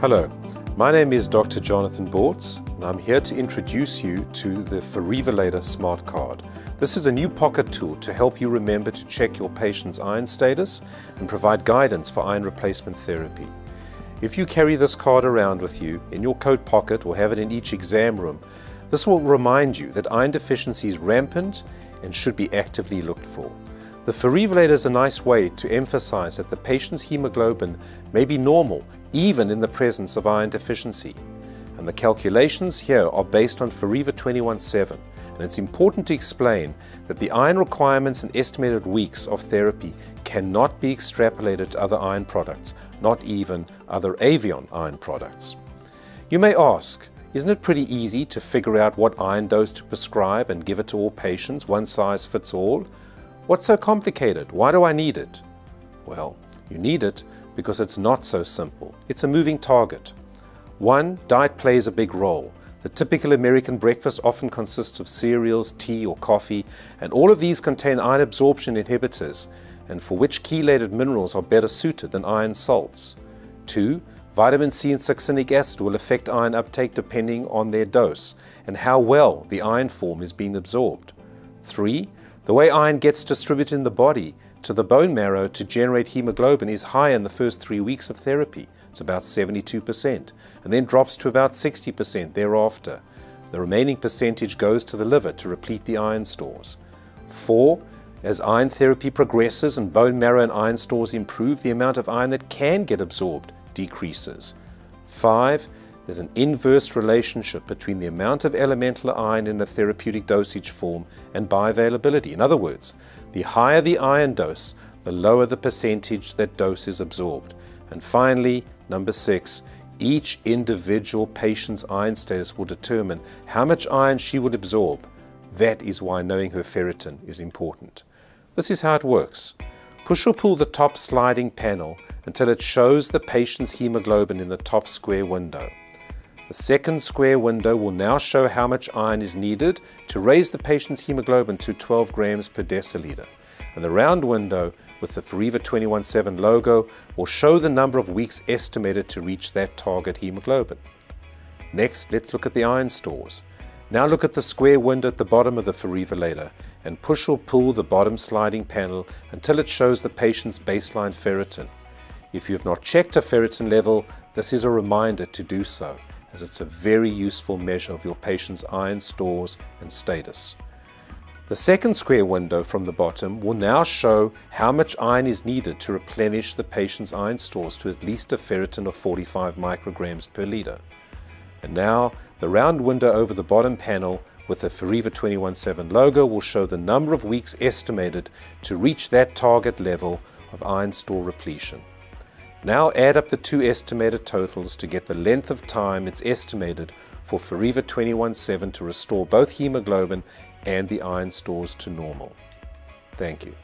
Hello, my name is Dr. Jonathan Bortz, and I'm here to introduce you to the FeRivalator Smart Card. This is a new pocket tool to help you remember to check your patient's iron status and provide guidance for iron replacement therapy. If you carry this card around with you in your coat pocket or have it in each exam room, this will remind you that iron deficiency is rampant and should be actively looked for. The FeRivalator is a nice way to emphasize that the patient's hemoglobin may be normal even in the presence of iron deficiency. And the calculations here are based on FeRiva 21/7, and it's important to explain that the iron requirements and estimated weeks of therapy cannot be extrapolated to other iron products, not even other Avion iron products. You may ask, isn't it pretty easy to figure out what iron dose to prescribe and give it to all patients, one size fits all? What's so complicated? Why do I need it? Well, you need it because it's not so simple. It's a moving target. One, diet plays a big role. The typical American breakfast often consists of cereals, tea or coffee, and all of these contain iron absorption inhibitors, and for which chelated minerals are better suited than iron salts. Two, vitamin C and succinic acid will affect iron uptake depending on their dose and how well the iron form is being absorbed. Three, the way iron gets distributed in the body to the bone marrow to generate hemoglobin is high in the first 3 weeks of therapy. It's about 72%, and then drops to about 60% thereafter. The remaining percentage goes to the liver to replete the iron stores. 4. As iron therapy progresses and bone marrow and iron stores improve, the amount of iron that can get absorbed decreases. 5. There's an inverse relationship between the amount of elemental iron in a therapeutic dosage form and bioavailability. In other words, the higher the iron dose, the lower the percentage that dose is absorbed. And finally, number 6, each individual patient's iron status will determine how much iron she will absorb. That is why knowing her ferritin is important. This is how it works. Push or pull the top sliding panel until it shows the patient's hemoglobin in the top square window. The second square window will now show how much iron is needed to raise the patient's hemoglobin to 12 grams per deciliter. And the round window with the FeRiva 21/7 logo will show the number of weeks estimated to reach that target hemoglobin. Next, let's look at the iron stores. Now look at the square window at the bottom of the FeRivalator and push or pull the bottom sliding panel until it shows the patient's baseline ferritin. If you have not checked a ferritin level, this is a reminder to do so, as it's a very useful measure of your patient's iron stores and status. The second square window from the bottom will now show how much iron is needed to replenish the patient's iron stores to at least a ferritin of 45 micrograms per liter. And now the round window over the bottom panel with the FeRiva 21/7 logo will show the number of weeks estimated to reach that target level of iron store repletion. Now add up the two estimated totals to get the length of time it's estimated for FeRiva 21/7 to restore both hemoglobin and the iron stores to normal. Thank you.